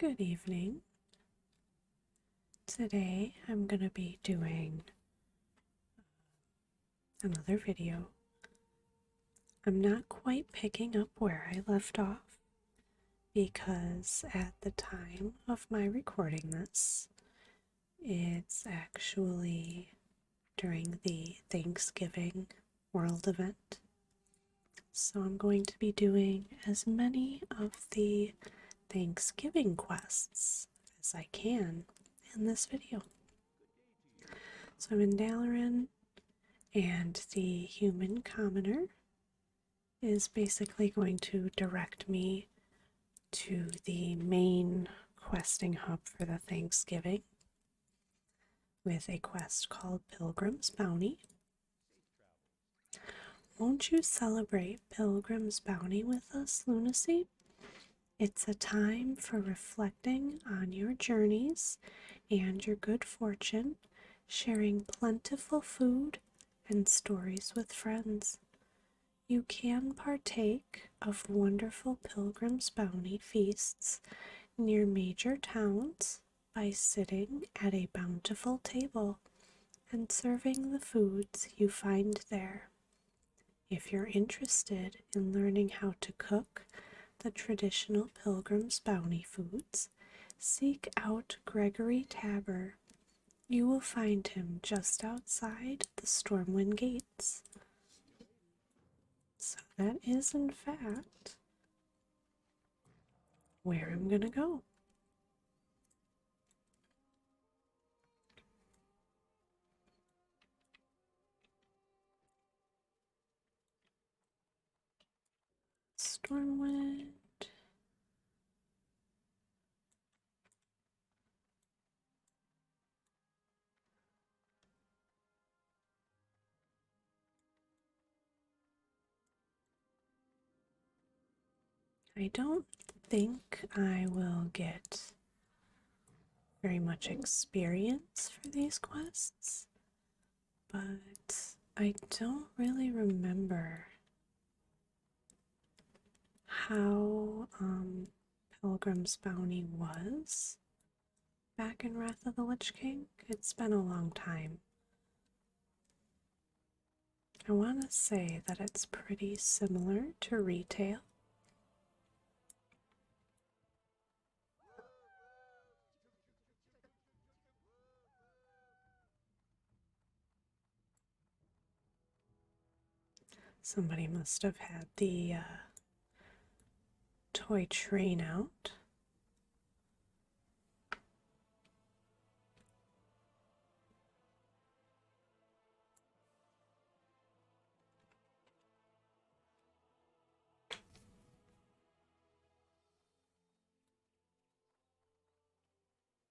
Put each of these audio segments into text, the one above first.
Good evening. Today I'm going to be doing another video. I'm not quite picking up where I left off because at the time of my recording this, it's actually during the Thanksgiving World event. So I'm going to be doing as many of the Thanksgiving quests as I can in this video. So I'm in Dalaran, and the human commoner is basically going to direct me to the main questing hub for the Thanksgiving with a quest called Pilgrim's Bounty. Won't you celebrate Pilgrim's Bounty with us, Lunacy? It's a time for reflecting on your journeys and your good fortune, sharing plentiful food and stories with friends. You can partake of wonderful Pilgrim's Bounty feasts near major towns by sitting at a bountiful table and serving the foods you find there. If you're interested in learning how to cook the traditional Pilgrim's Bounty foods, seek out Gregory Tabber. You will find him just outside the Stormwind Gates. So that is, in fact, where I'm gonna go. Stormwind. I don't think I will get very much experience for these quests, but I don't really remember how Pilgrim's Bounty was back in Wrath of the Lich King. It's been a long time. I want to say that it's pretty similar to retail. Somebody must have had the toy train out.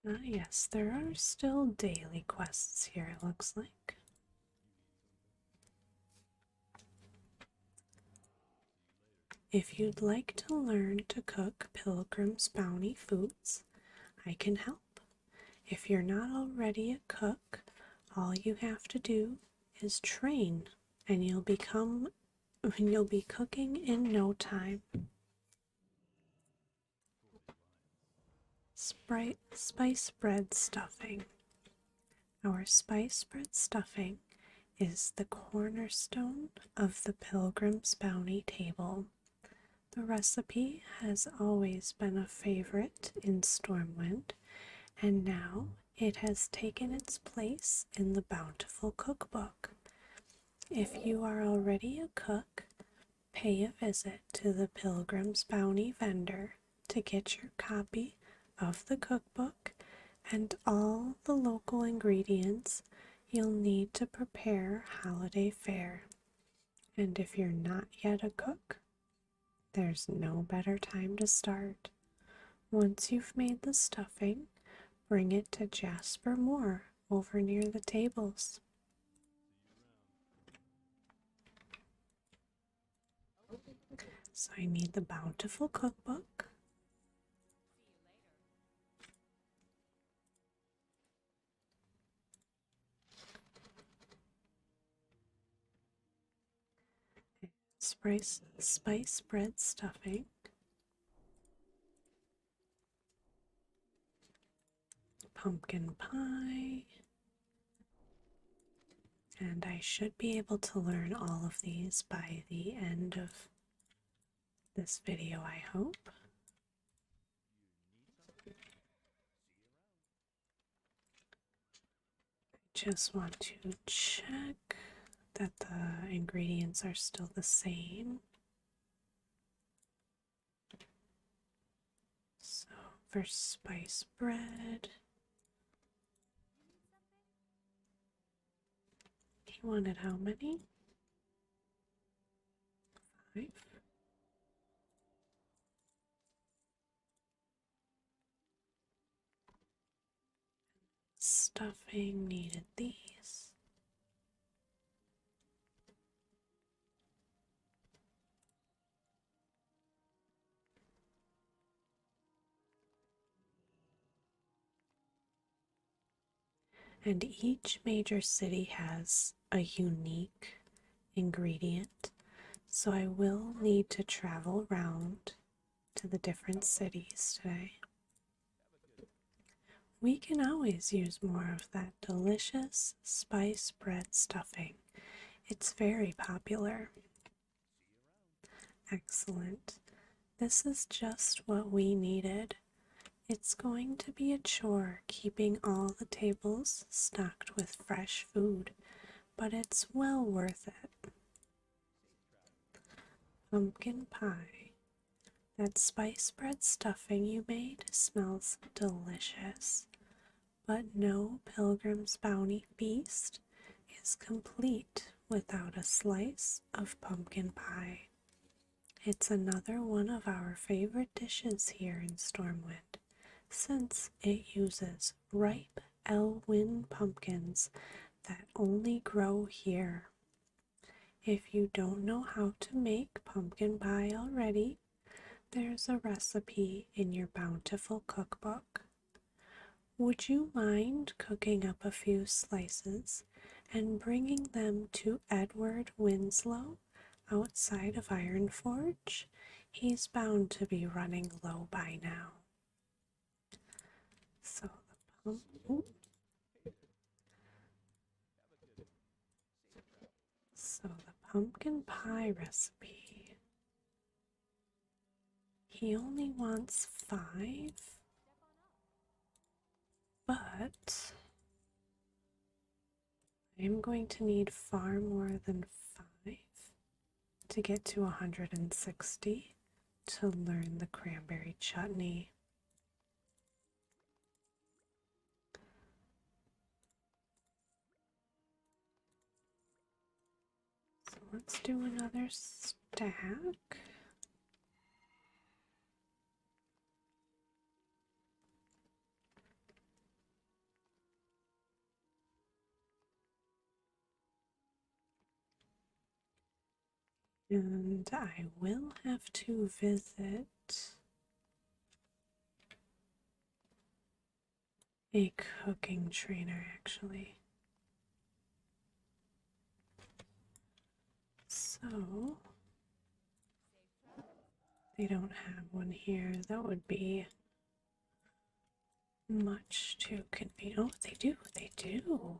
Ah, yes, there are still daily quests here, it looks like. If you'd like to learn to cook Pilgrim's Bounty foods, I can help. If you're not already a cook, all you have to do is train, and you'll be cooking in no time. Spice bread stuffing. Our spice bread stuffing is the cornerstone of the Pilgrim's Bounty table. The recipe has always been a favorite in Stormwind, and now it has taken its place in the Bountiful Cookbook. If you are already a cook, pay a visit to the Pilgrim's Bounty vendor to get your copy of the cookbook and all the local ingredients you'll need to prepare holiday fare. And if you're not yet a cook, there's no better time to start. Once you've made the stuffing, bring it to Jasper Moore over near the tables. So I need the Bountiful Cookbook. Spice bread stuffing. pumpkin pie. And I should be able to learn all of these by the end of this video, I hope. Just want to check that the ingredients are still the same. So for spice bread, he wanted how many? 5. Stuffing needed these. And each major city has a unique ingredient, so I will need to travel around to the different cities today. We can always use more of that delicious spice bread stuffing. It's very popular. Excellent. This is just what we needed. It's going to be a chore keeping all the tables stocked with fresh food, but it's well worth it. Pumpkin pie. That spice bread stuffing you made smells delicious, but no Pilgrim's Bounty feast is complete without a slice of pumpkin pie. It's another one of our favorite dishes here in Stormwind, since it uses ripe Elwyn pumpkins that only grow here. If you don't know how to make pumpkin pie already, there's a recipe in your bountiful cookbook. Would you mind cooking up a few slices and bringing them to Edward Winslow outside of Ironforge? He's bound to be running low by now. So the pumpkin pie recipe. He only wants 5, but I'm going to need far more than 5 to get to 160 to learn the cranberry chutney. So let's do another stack. And I will have to visit a cooking trainer actually. So they don't have one here. That would be much too convenient. Oh, they do. They do.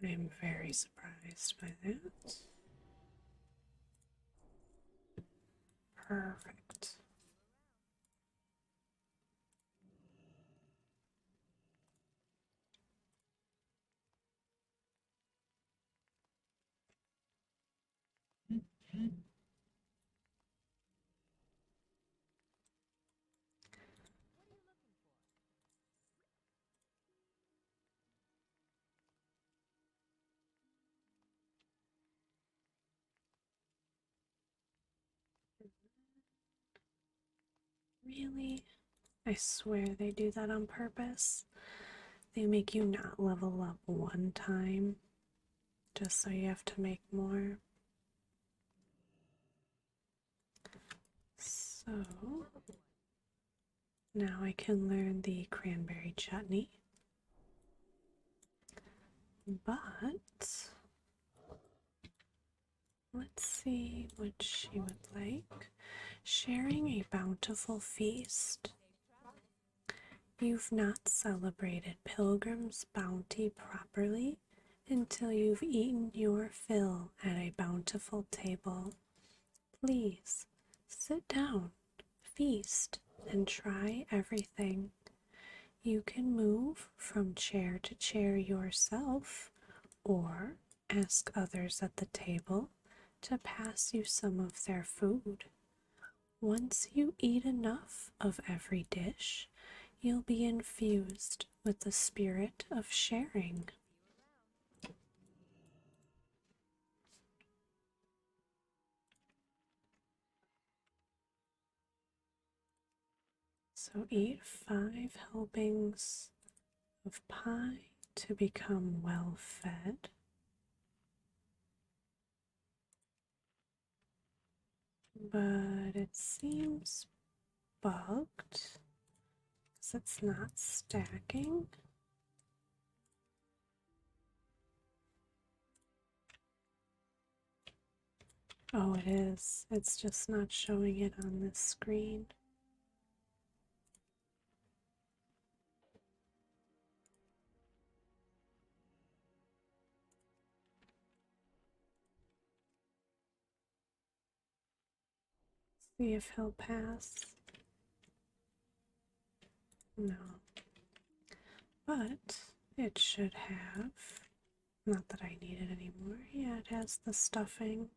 I'm very surprised by that. Perfect. Really? I swear they do that on purpose. They make you not level up one time just so you have to make more. So now I can learn the cranberry chutney. But let's see what she would like. Sharing a bountiful feast You've not celebrated Pilgrim's Bounty properly until you've eaten your fill at a bountiful table. Please sit down, feast, and try everything. You can move from chair to chair yourself, or ask others at the table to pass you some of their food. Once you eat enough of every dish, you'll be infused with the spirit of sharing. So eat 5 helpings of pie to become well fed. But it seems bugged because it's not stacking. Oh, it is. It's just not showing it on this screen. See if he'll pass. No. But it should have. Not that I need it anymore. Yeah, it has the stuffing.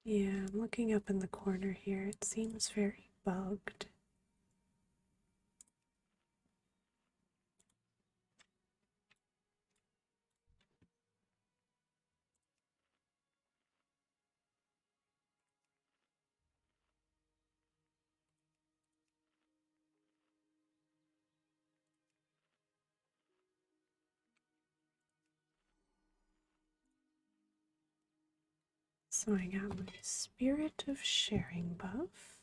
Yeah, I'm looking up in the corner here. It seems very bugged. So I got my Spirit of Sharing buff.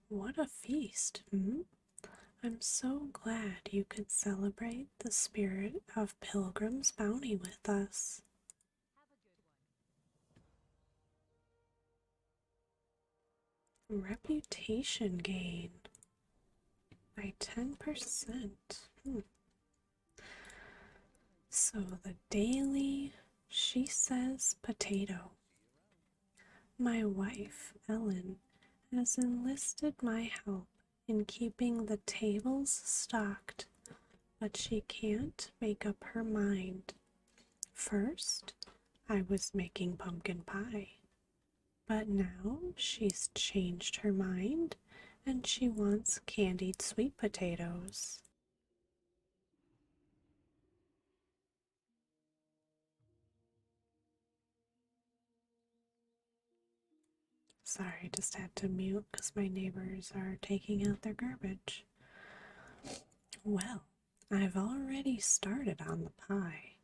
What a feast! I'm so glad you could celebrate the spirit of Pilgrim's Bounty with us. Reputation gain by 10%. So the daily, she says, potato. My wife, Ellen, has enlisted my help in keeping the tables stocked, but she can't make up her mind. First, I was making pumpkin pie, but now she's changed her mind and she wants candied sweet potatoes. Sorry, just had to mute because my neighbors are taking out their garbage. Well, I've already started on the pie,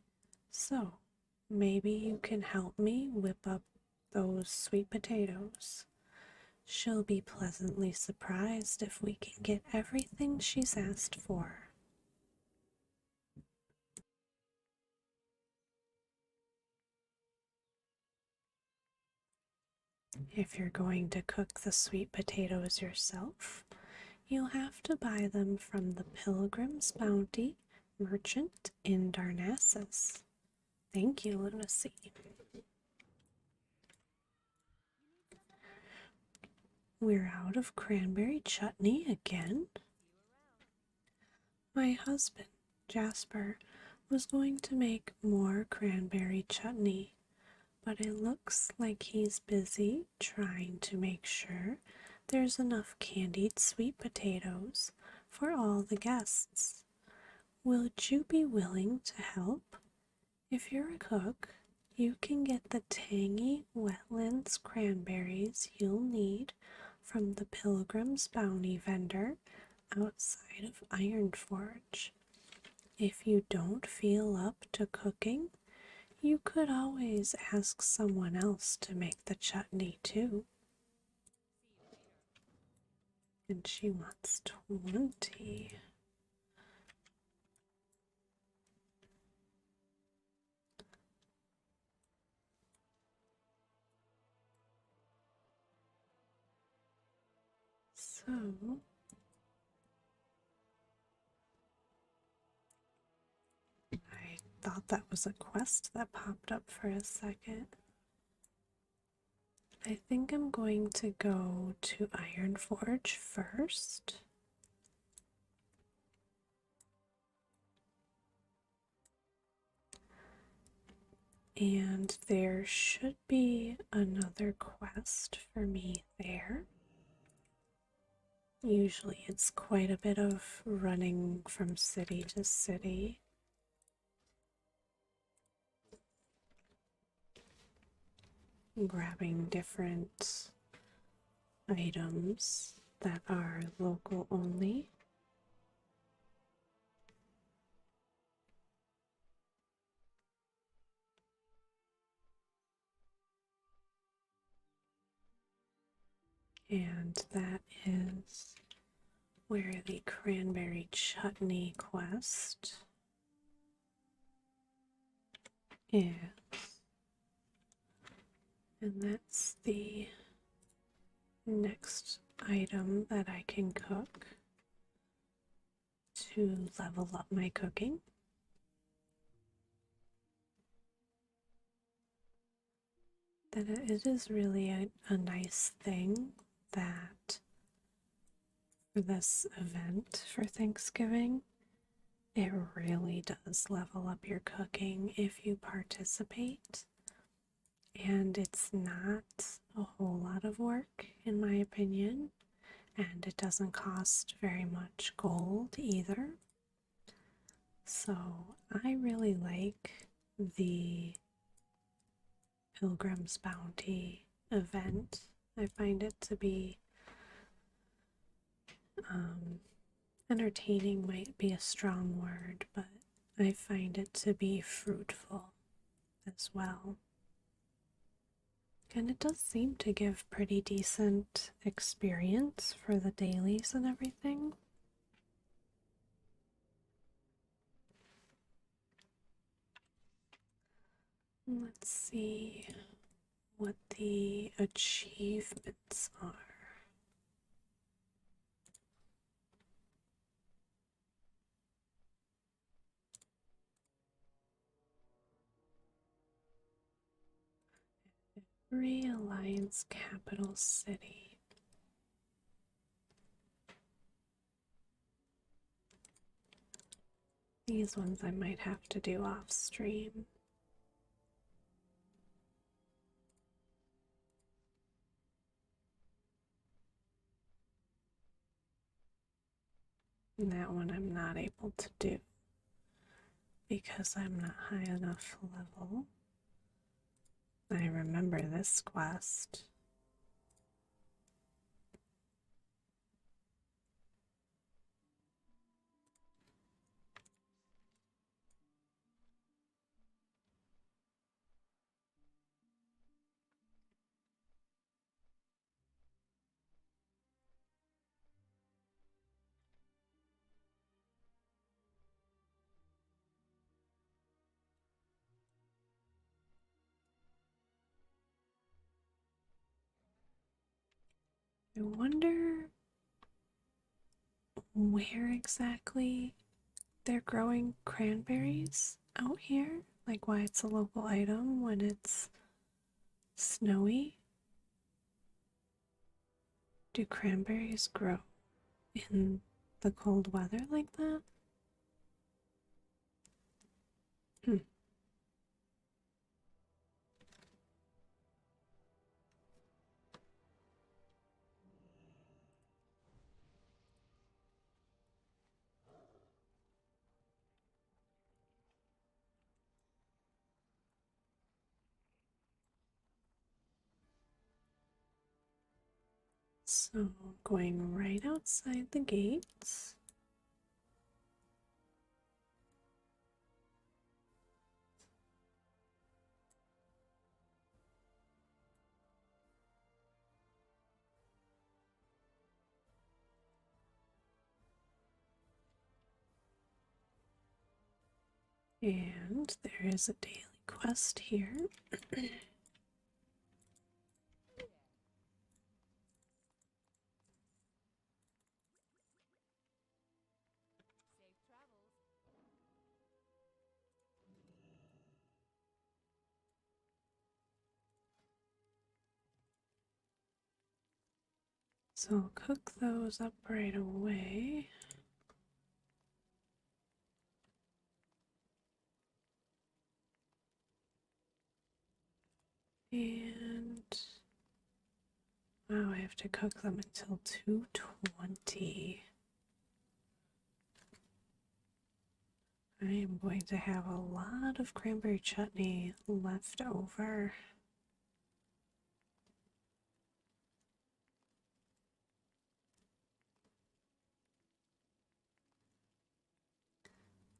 so maybe you can help me whip up those sweet potatoes. She'll be pleasantly surprised if we can get everything she's asked for. If you're going to cook the sweet potatoes yourself, you'll have to buy them from the Pilgrim's Bounty merchant in Darnassus. Thank you, Lunacy. We're out of cranberry chutney again? My husband, Jasper, was going to make more cranberry chutney, but it looks like he's busy trying to make sure there's enough candied sweet potatoes for all the guests. Would you be willing to help? If you're a cook, you can get the tangy wetlands cranberries you'll need from the Pilgrim's Bounty vendor outside of Ironforge. If you don't feel up to cooking, you could always ask someone else to make the chutney too. And she wants 20. So I thought that was a quest that popped up for a second. I think I'm going to go to Ironforge first. And there should be another quest for me there. Usually it's quite a bit of running from city to city. Grabbing different items that are local only. And that is where the cranberry chutney quest is. And that's the next item that I can cook to level up my cooking. That it is really a nice thing that for this event for Thanksgiving, it really does level up your cooking if you participate. And it's not a whole lot of work, in my opinion, and it doesn't cost very much gold either. So I really like the Pilgrim's Bounty event. I find it to be entertaining, might be a strong word, but I find it to be fruitful as well. And it does seem to give pretty decent experience for the dailies and everything. Let's see what the achievements are. Free Alliance Capital City. These ones I might have to do off stream. And that one I'm not able to do because I'm not high enough level. I remember this quest. I wonder where exactly they're growing cranberries out here, like why it's a local item when it's snowy. Do cranberries grow in the cold weather like that? Hmm. So So going right outside the gates. And there is a daily quest here. So I'll cook those up right away. And wow, I have to cook them until 2:20. I am going to have a lot of cranberry chutney left over.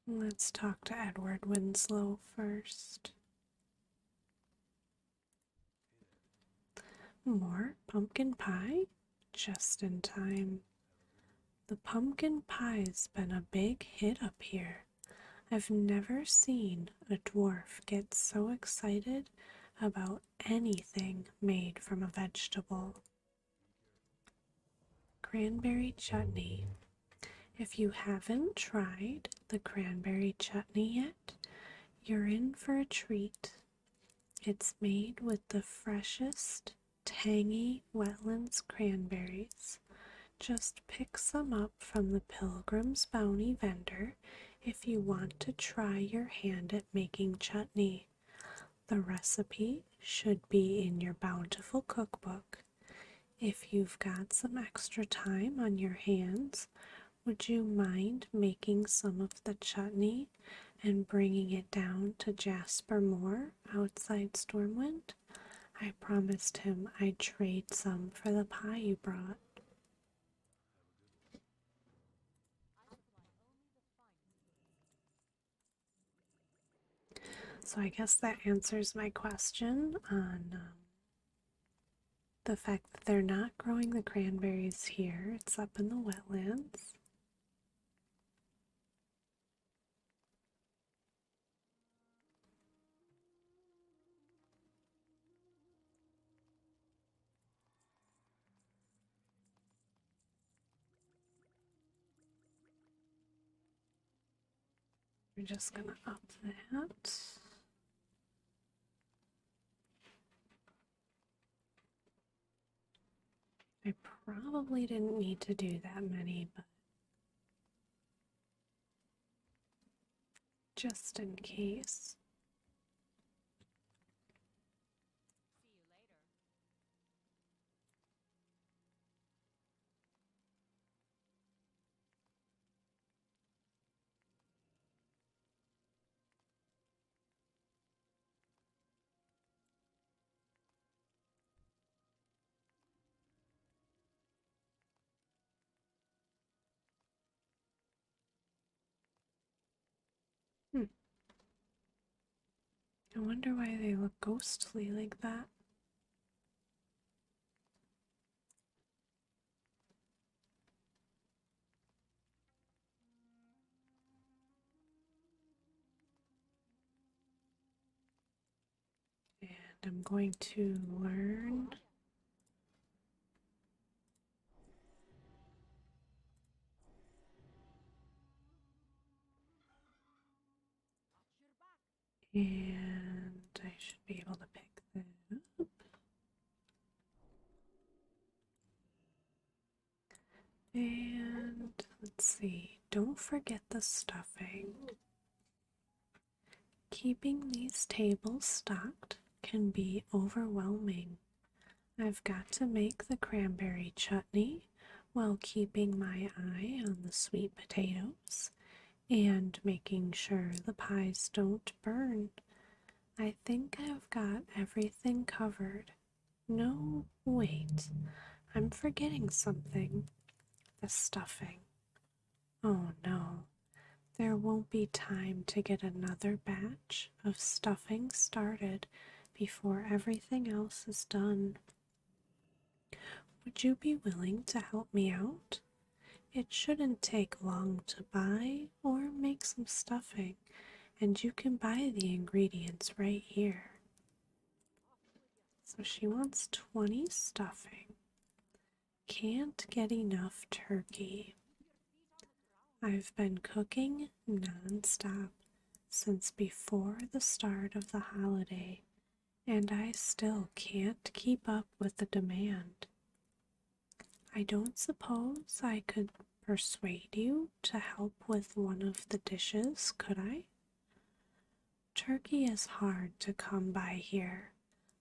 Let's talk to Edward Winslow first. More pumpkin pie? Just in time. The pumpkin pie's been a big hit up here. I've never seen a dwarf get so excited about anything made from a vegetable. Cranberry chutney. If you haven't tried the cranberry chutney yet, you're in for a treat. It's made with the freshest, tangy wetlands cranberries. Just pick some up from the Pilgrim's Bounty vendor if you want to try your hand at making chutney. The recipe should be in your bountiful cookbook. If you've got some extra time on your hands, would you mind making some of the chutney and bringing it down to Jasper Moore outside Stormwind? I promised him I'd trade some for the pie you brought. So I guess that answers my question on the fact that they're not growing the cranberries here. It's up in the wetlands. We're just gonna up that. I probably didn't need to do that many, but just in case. Hmm. I wonder why they look ghostly like that. And I'm going to learn. And I should be able to pick that up. And let's see, don't forget the stuffing. Keeping these tables stocked can be overwhelming. I've got to make the cranberry chutney while keeping my eye on the sweet potatoes and making sure the pies don't burn. I think I've got everything covered. No, wait. I'm forgetting something. The stuffing. Oh no, there won't be time to get another batch of stuffing started before everything else is done. Would you be willing to help me out? It shouldn't take long to buy or make some stuffing, and you can buy the ingredients right here. So she wants 20 stuffing. Can't get enough turkey. I've been cooking non-stop since before the start of the holiday, and I still can't keep up with the demand. I don't suppose I could persuade you to help with one of the dishes, could I? Turkey is hard to come by here,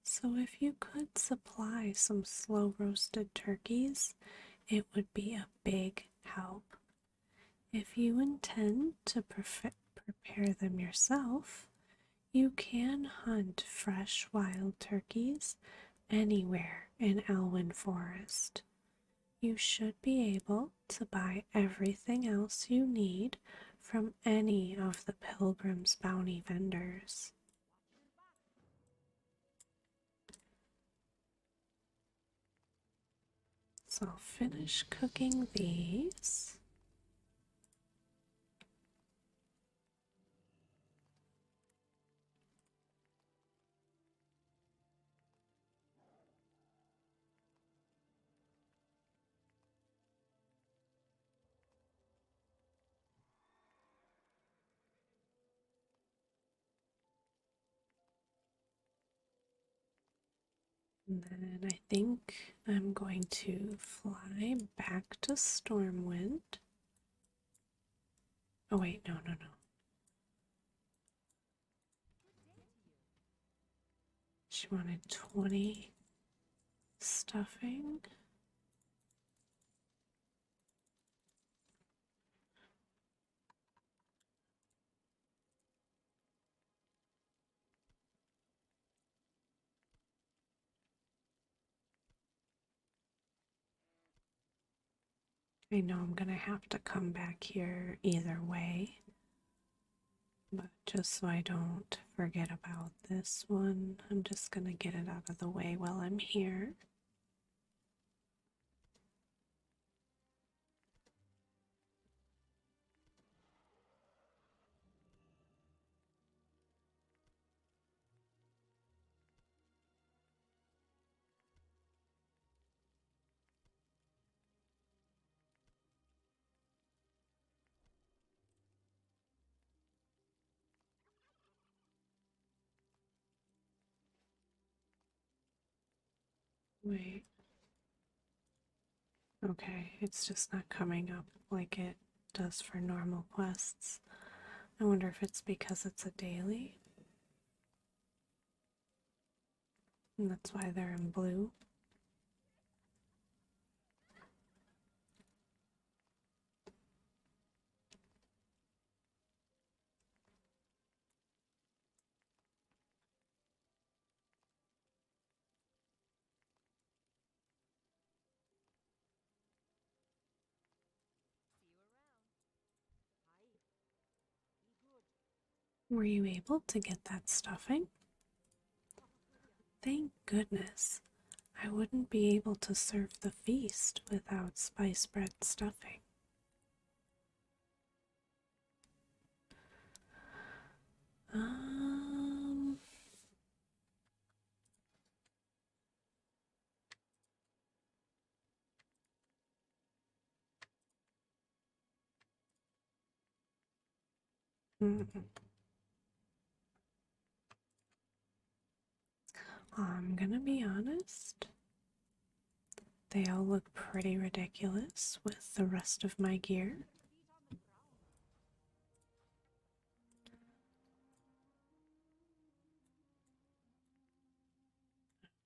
so if you could supply some slow roasted turkeys, it would be a big help. If you intend to prepare them yourself, you can hunt fresh wild turkeys anywhere in Elwyn Forest. You should be able to buy everything else you need from any of the Pilgrim's Bounty vendors. So I'll finish cooking these. And then I think I'm going to fly back to Stormwind. Oh wait, no, no, no. She wanted 20 stuffing. I know I'm gonna have to come back here either way, but just so I don't forget about this one, I'm just gonna get it out of the way while I'm here. Wait. Okay, it's just not coming up like it does for normal quests. I wonder if it's because it's a daily. And that's why they're in blue. Were you able to get that stuffing? Thank goodness. I wouldn't be able to serve the feast without spice bread stuffing. Um, I'm gonna be honest. They all look pretty ridiculous with the rest of my gear.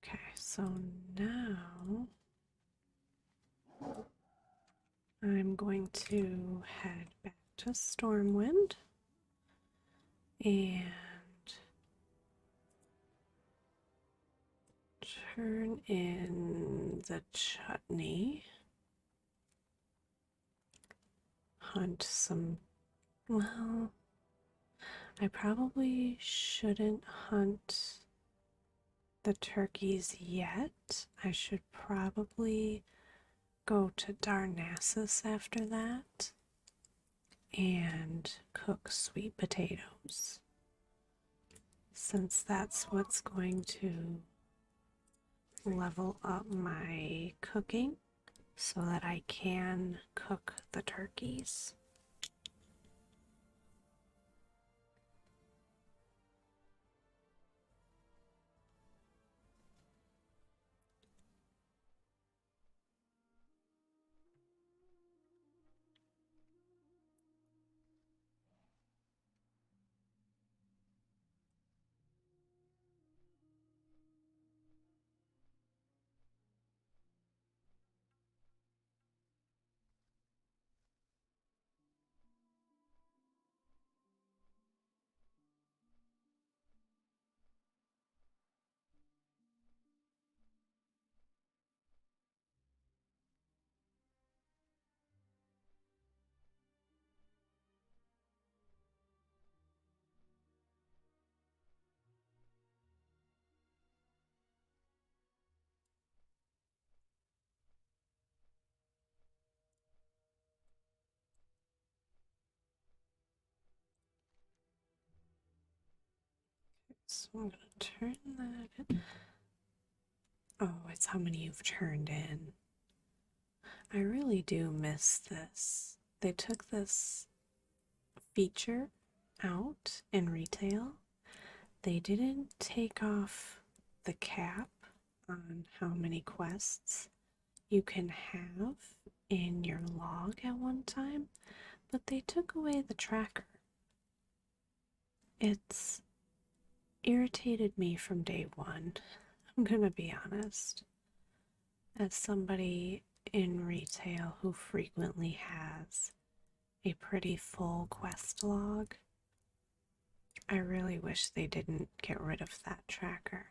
Okay, so now I'm going to head back to Stormwind and turn in the chutney. Hunt some. Well, I probably shouldn't hunt the turkeys yet. I should probably go to Darnassus after that and cook sweet potatoes, since that's what's going to level up my cooking so that I can cook the turkeys. So I'm gonna turn that in. Oh, it's how many you've turned in. I really do miss this. They took this feature out in retail. They didn't take off the cap on how many quests you can have in your log at one time, but they took away the tracker. It's irritated me from day one. I'm gonna be honest. As somebody in retail who frequently has a pretty full quest log, I really wish they didn't get rid of that tracker.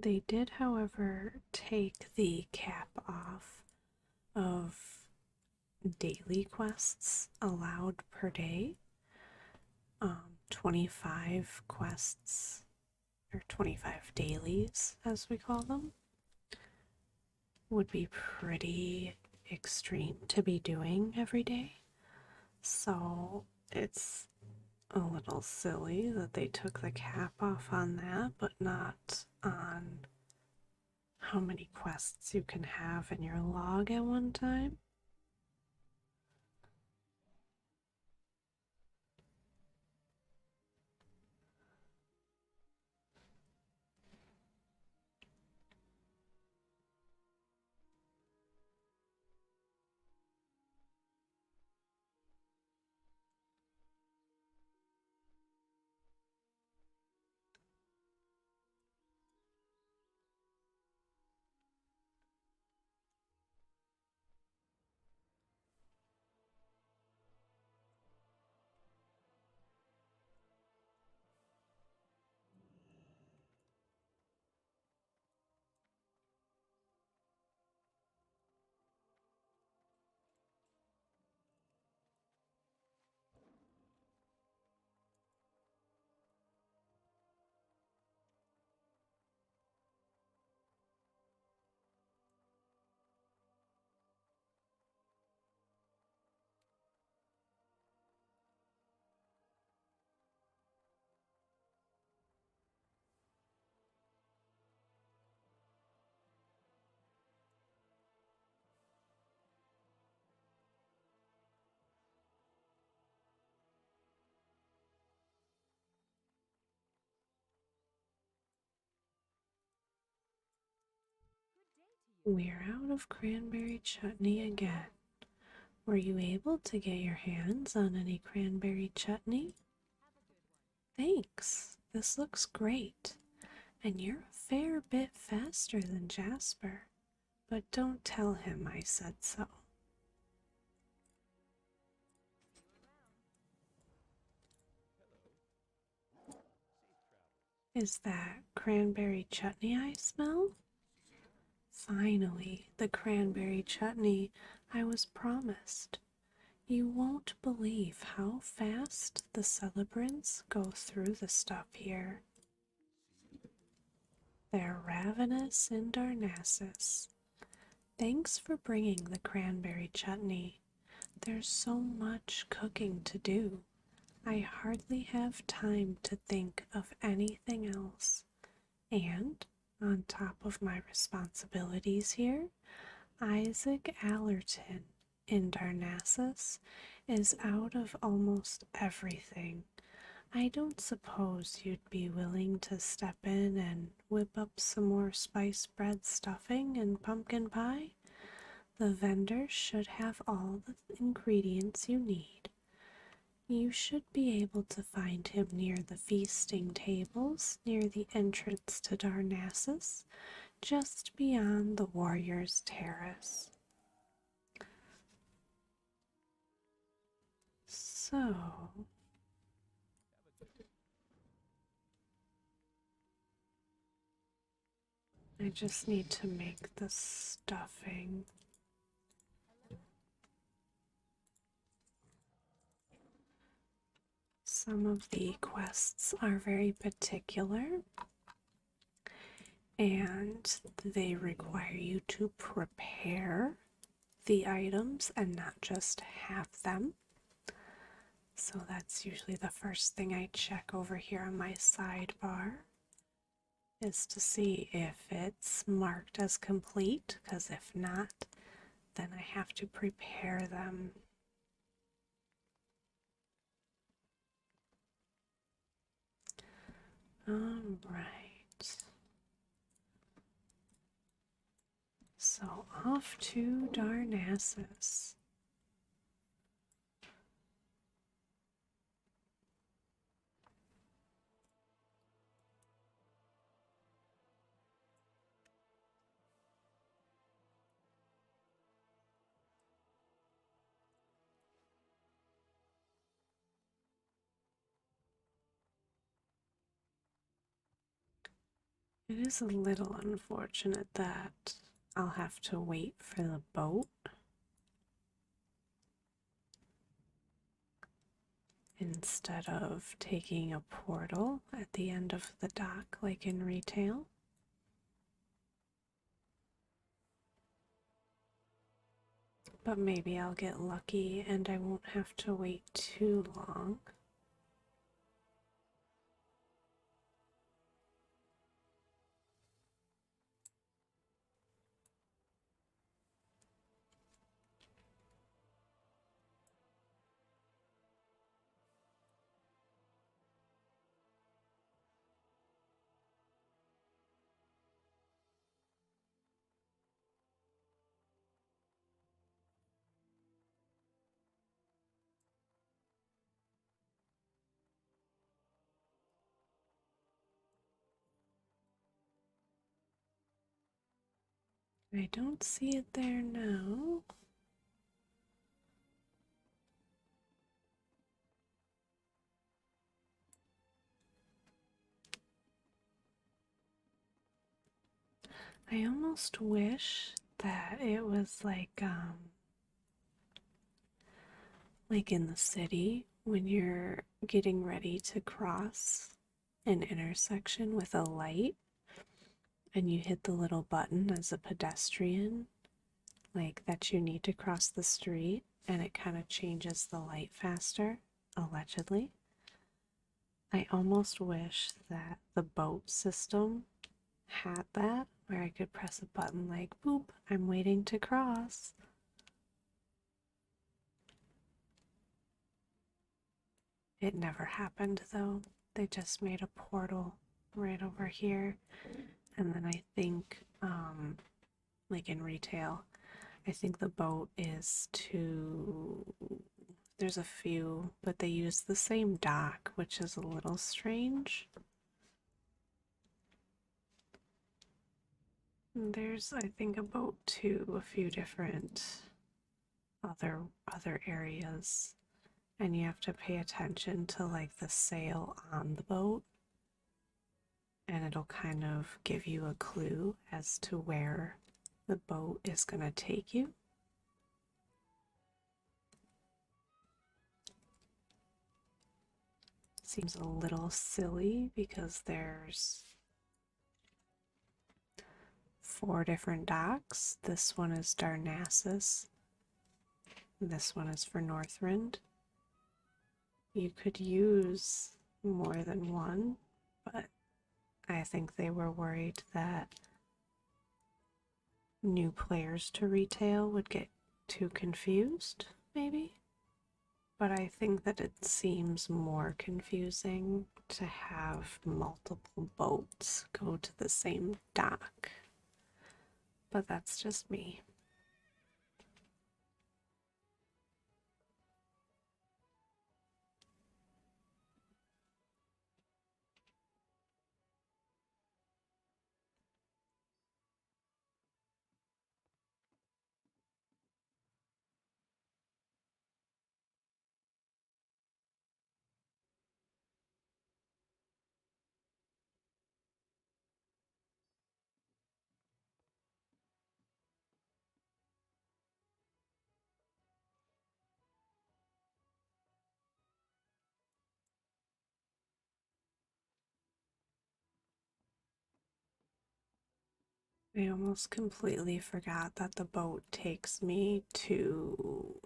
They did, however, take the cap off of daily quests allowed per day. 25 quests, or 25 dailies as we call them, would be pretty extreme to be doing every day. So it's a little silly that they took the cap off on that, but not on how many quests you can have in your log at one time. We're out of cranberry chutney again. Were you able to get your hands on any cranberry chutney? Thanks. This looks great, and you're a fair bit faster than Jasper, but don't tell him I said so. Is that cranberry chutney I smell? Finally, the cranberry chutney I was promised. You won't believe how fast the celebrants go through the stuff here. They're ravenous in Darnassus. Thanks for bringing the cranberry chutney. There's so much cooking to do. I hardly have time to think of anything else. And, on top of my responsibilities here, Isaac Allerton in Darnassus is out of almost everything. I don't suppose you'd be willing to step in and whip up some more spice bread stuffing and pumpkin pie? The vendor should have all the ingredients you need. You should be able to find him near the feasting tables near the entrance to Darnassus, just beyond the Warrior's Terrace. So, I just need to make the stuffing. Some of the quests are very particular and they require you to prepare the items and not just have them. So that's usually the first thing I check over here on my sidebar, is to see if it's marked as complete, because if not, then I have to prepare them. All right. So off to Darnassus. It is a little unfortunate that I'll have to wait for the boat instead of taking a portal at the end of the dock like in retail. But maybe I'll get lucky and I won't have to wait too long. I don't see it there now. I almost wish that it was like in the city when you're getting ready to cross an intersection with a light and you hit the little button as a pedestrian, like that you need to cross the street, and it kind of changes the light faster, allegedly. I almost wish that the boat system had that, where I could press a button like, boop, I'm waiting to cross. It never happened though. They just made a portal right over here. And then I think, like in retail, I think the boat is to, there's a few, but they use the same dock, which is a little strange. There's, I think, a boat to a few different other areas, and you have to pay attention to like the sail on the boat, and it'll kind of give you a clue as to where the boat is going to take you. Seems a little silly because there's 4 different docks. This one is Darnassus. This one is for Northrend. You could use more than one, but I think they were worried that new players to retail would get too confused, maybe. But I think that it seems more confusing to have multiple boats go to the same dock. But that's just me. I almost completely forgot that the boat takes me to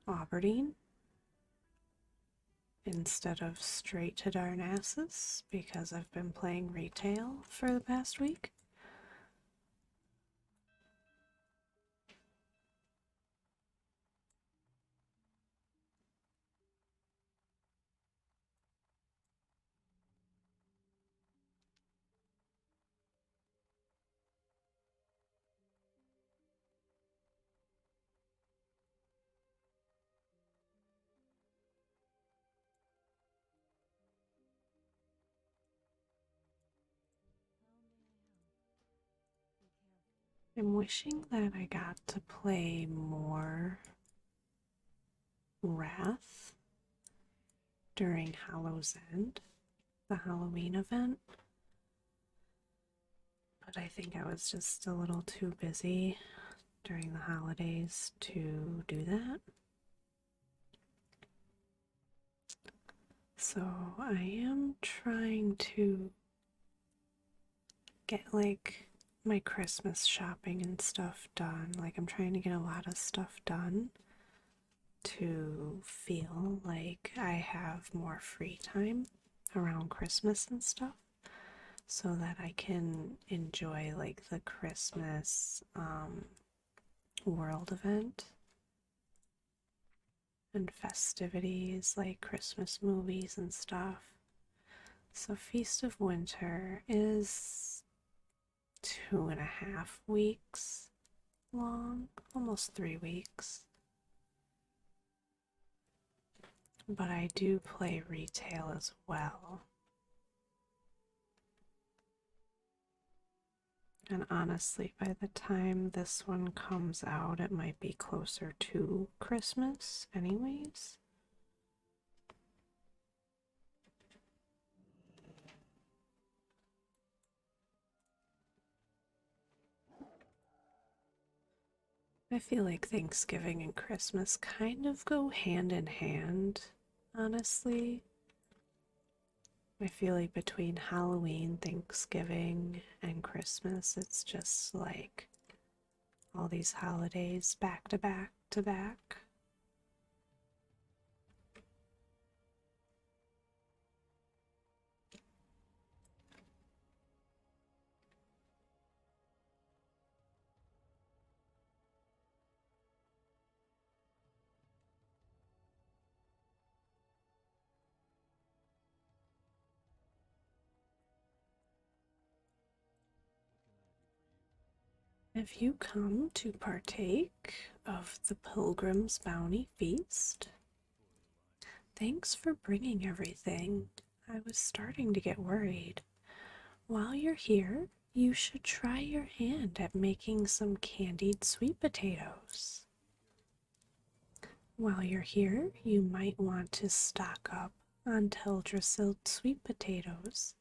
Aberdeen instead of straight to Darnassus because I've been playing retail for the past week. I'm wishing that I got to play more Wrath during Hallow's End, the Halloween event, but I think I was just a little too busy during the holidays to do that. So I am trying to get like my Christmas shopping and stuff done. Like I'm trying to get a lot of stuff done to feel like I have more free time around Christmas and stuff so that I can enjoy like the Christmas world event and festivities like Christmas movies and stuff. So Feast of Winter is 2.5 weeks long, almost 3 weeks. But I do play retail as well. And honestly, by the time this one comes out, it might be closer to Christmas, anyways. I feel like Thanksgiving and Christmas kind of go hand in hand, honestly. I feel like between Halloween, Thanksgiving, and Christmas, it's just like all these holidays back to back to back. Have you come to partake of the Pilgrim's Bounty Feast? Thanks for bringing everything. I was starting to get worried. While you're here, You should try your hand at making some candied sweet potatoes. While you're here, you might want to stock up on Teldrassil sweet potatoes.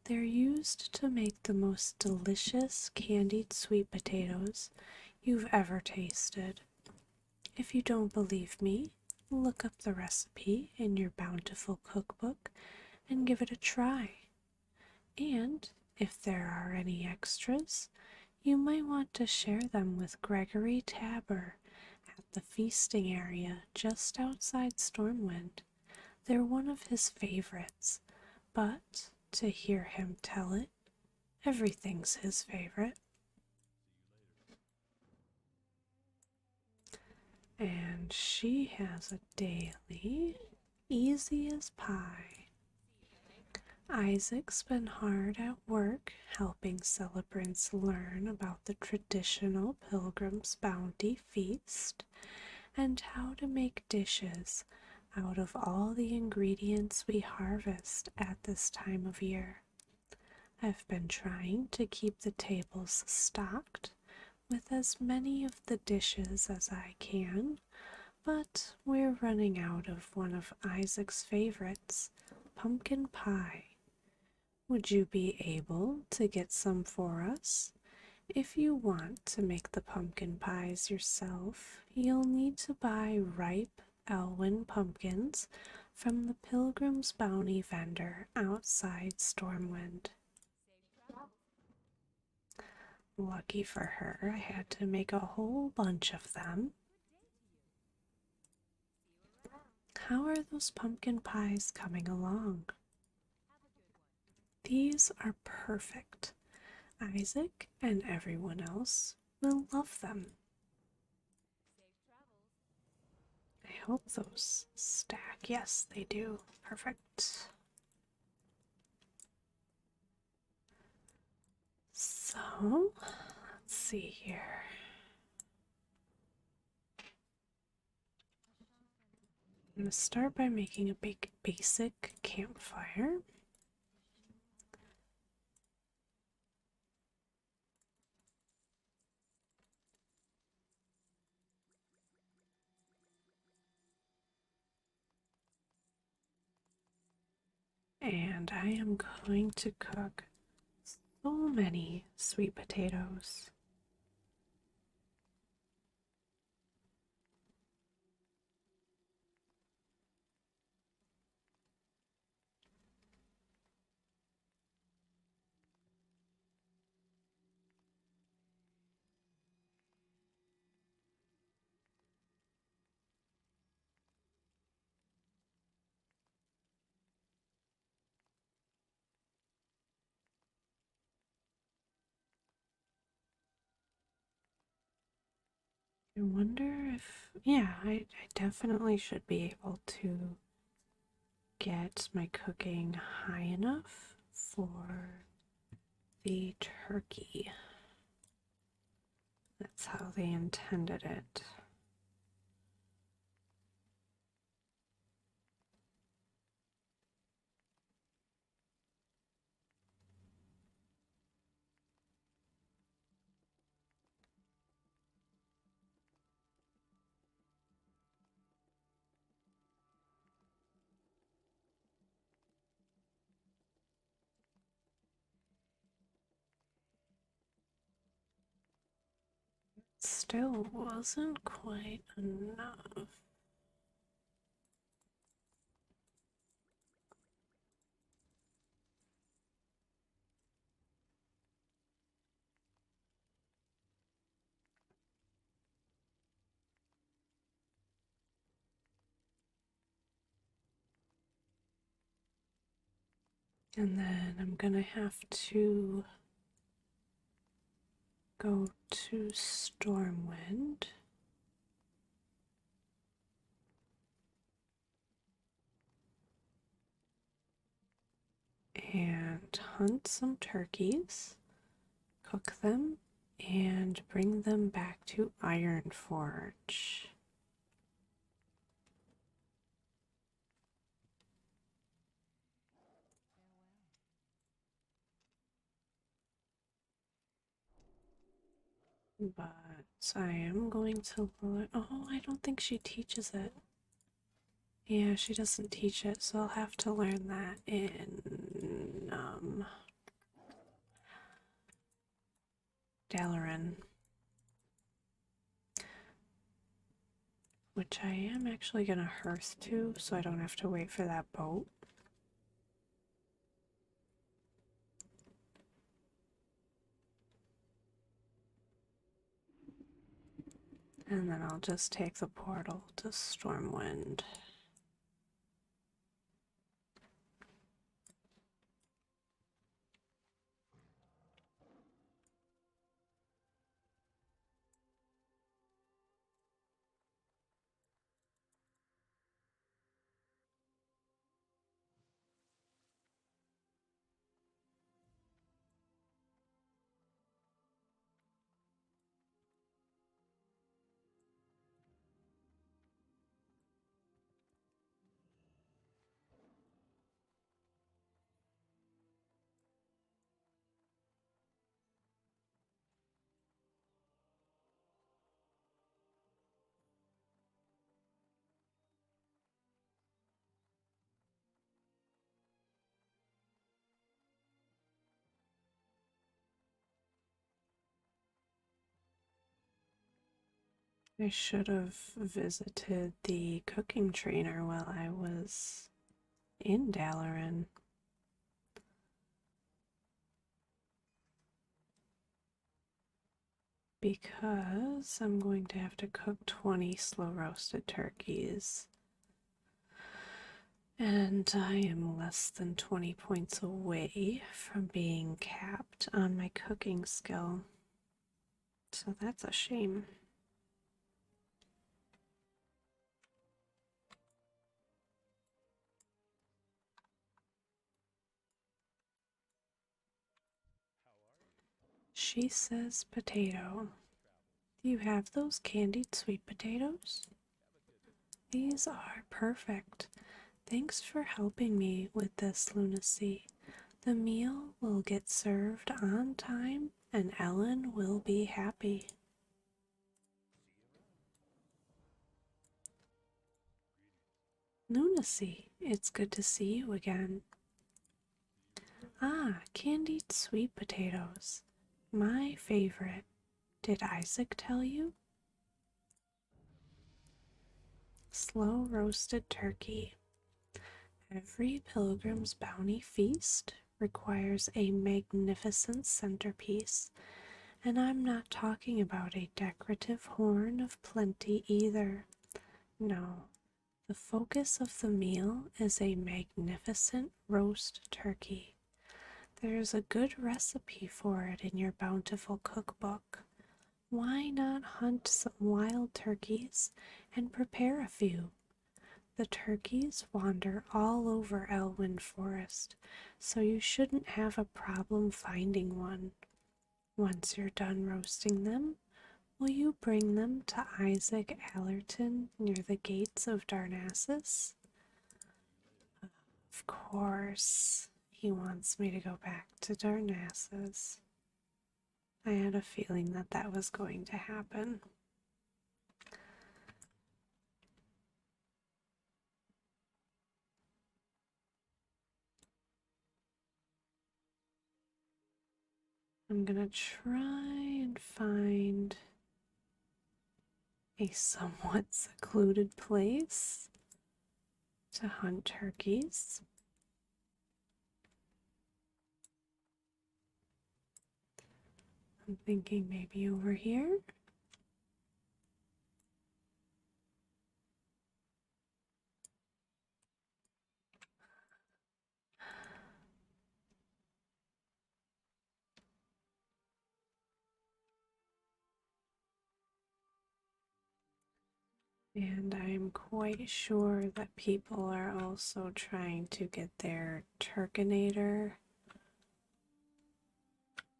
They're used to make the most delicious candied sweet potatoes you've ever tasted. If you don't believe me, look up the recipe in your bountiful cookbook and give it a try. And if there are any extras, you might want to share them with Gregory Tabor at the feasting area just outside Stormwind. They're one of his favorites, but to hear him tell it, everything's his favorite. And she has a daily, easy as pie. Isaac's been hard at work helping celebrants learn about the traditional Pilgrim's Bounty feast and how to make dishes out of all the ingredients we harvest at this time of year. I've been trying to keep the tables stocked with as many of the dishes as I can, but we're running out of one of Isaac's favorites, pumpkin pie. Would you be able to get some for us? If you want to make the pumpkin pies yourself, you'll need to buy ripe Elwyn pumpkins from the Pilgrim's Bounty vendor outside Stormwind. Lucky for her, I had to make a whole bunch of them. How are those pumpkin pies coming along? These are perfect. Isaac and everyone else will love them. I hope those stack. Yes, they do. Perfect. So, let's see here. I'm going to start by making a big basic campfire. And I am going to cook so many sweet potatoes. I wonder if, yeah, I definitely should be able to get my cooking high enough for the turkey. That's how they intended it. Still wasn't quite enough. And then I'm gonna have to go to Stormwind and hunt some turkeys, cook them, and bring them back to Ironforge. But I am going to learn. Oh, I don't think she teaches it. Yeah, she doesn't teach it, so I'll have to learn that in Dalaran, which I am actually gonna hearth to, so I don't have to wait for that boat. And then I'll just take the portal to Stormwind. I should have visited the cooking trainer while I was in Dalaran. Because I'm going to have to cook 20 slow roasted turkeys. And I am less than 20 points away from being capped on my cooking skill. So that's a shame. She says potato. Do you have those candied sweet potatoes? These are perfect. Thanks for helping me with this, Lunacy. The meal will get served on time and Ellen will be happy. Lunacy, it's good to see you again. Ah, candied sweet potatoes. My favorite. Did Isaac tell you? Slow roasted turkey. Every pilgrim's bounty feast requires a magnificent centerpiece, and I'm not talking about a decorative horn of plenty either. No, the focus of the meal is a magnificent roast turkey. There's a good recipe for it in your bountiful cookbook. Why not hunt some wild turkeys and prepare a few? The turkeys wander all over Elwyn Forest, so you shouldn't have a problem finding one. Once you're done roasting them, will you bring them to Isaac Allerton near the gates of Darnassus? Of course, he wants me to go back to Darnassus. I had a feeling that that was going to happen. I'm gonna try and find a somewhat secluded place to hunt turkeys. I'm thinking maybe over here. And I'm quite sure that people are also trying to get their Turkinator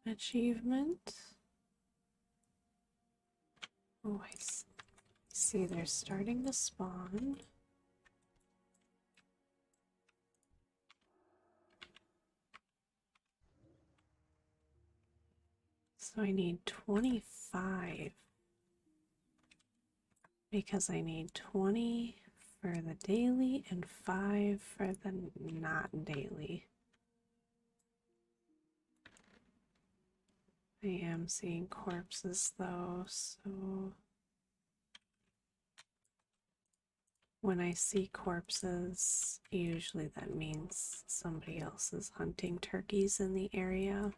achievement. Oh, I see they're starting to spawn. So I need 25 because I need 20 for the daily and 5 for the not daily. I am seeing corpses though, so when I see corpses, usually that means somebody else is hunting turkeys in the area.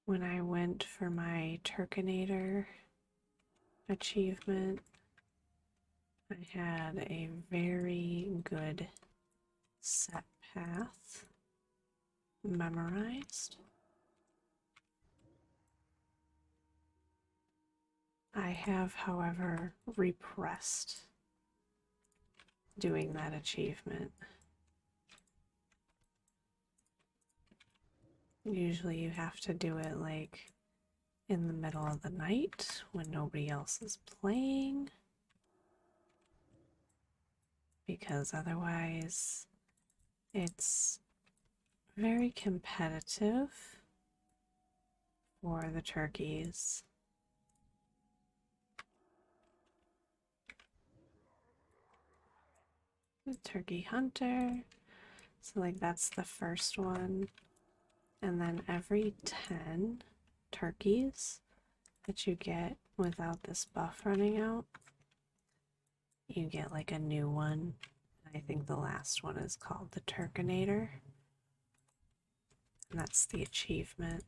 When I went for my Turkinator achievement, I had a very good set path memorized. I have, however, repressed doing that achievement. Usually you have to do it like in the middle of the night when nobody else is playing, because otherwise it's very competitive for the turkeys. The turkey hunter. So like that's the first one. And then every 10 turkeys that you get without this buff running out, you get like a new one. I think the last one is called the Turkinator. And that's the achievement.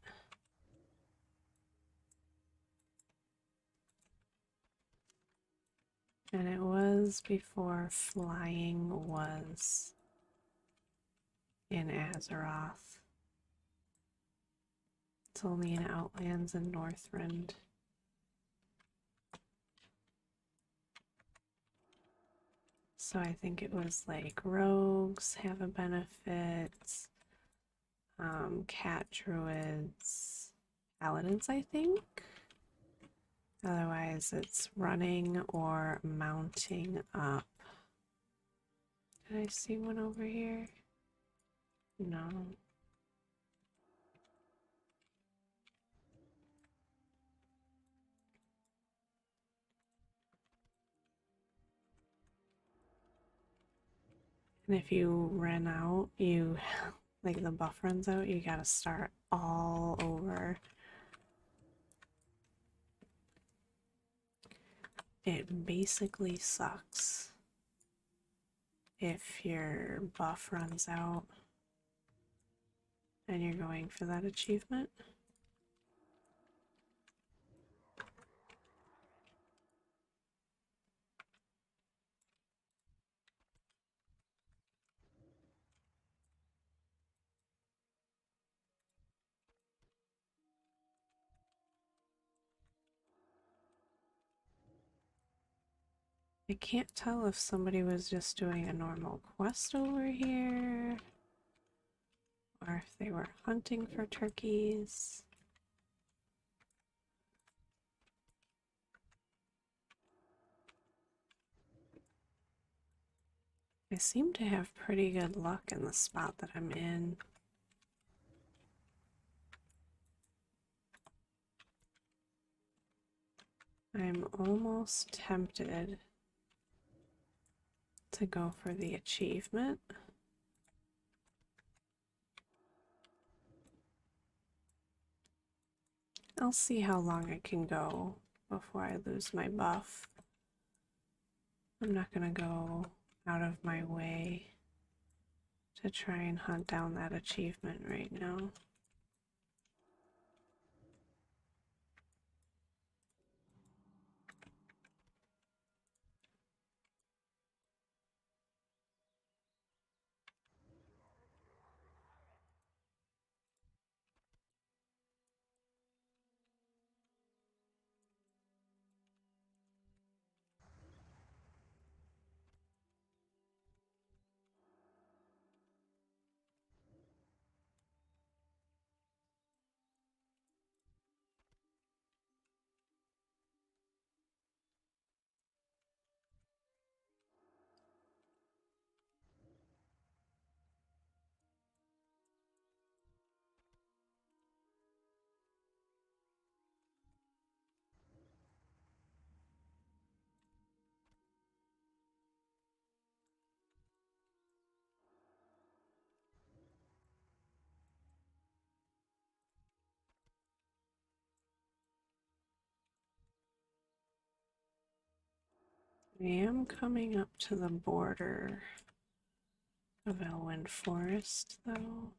And it was before flying was in Azeroth. It's only in Outlands and Northrend. So I think it was like rogues have a benefit, cat druids, paladins, I think. Otherwise, it's running or mounting up. Did I see one over here? No. And if you run out, you like the buff runs out, you gotta start all over. It basically sucks if your buff runs out and you're going for that achievement. I can't tell if somebody was just doing a normal quest over here or if they were hunting for turkeys. I seem to have pretty good luck in the spot that I'm in. I'm almost tempted to go for the achievement. I'll see how long I can go before I lose my buff. I'm not gonna go out of my way to try and hunt down that achievement right now. I am coming up to the border of Elwyn Forest, though.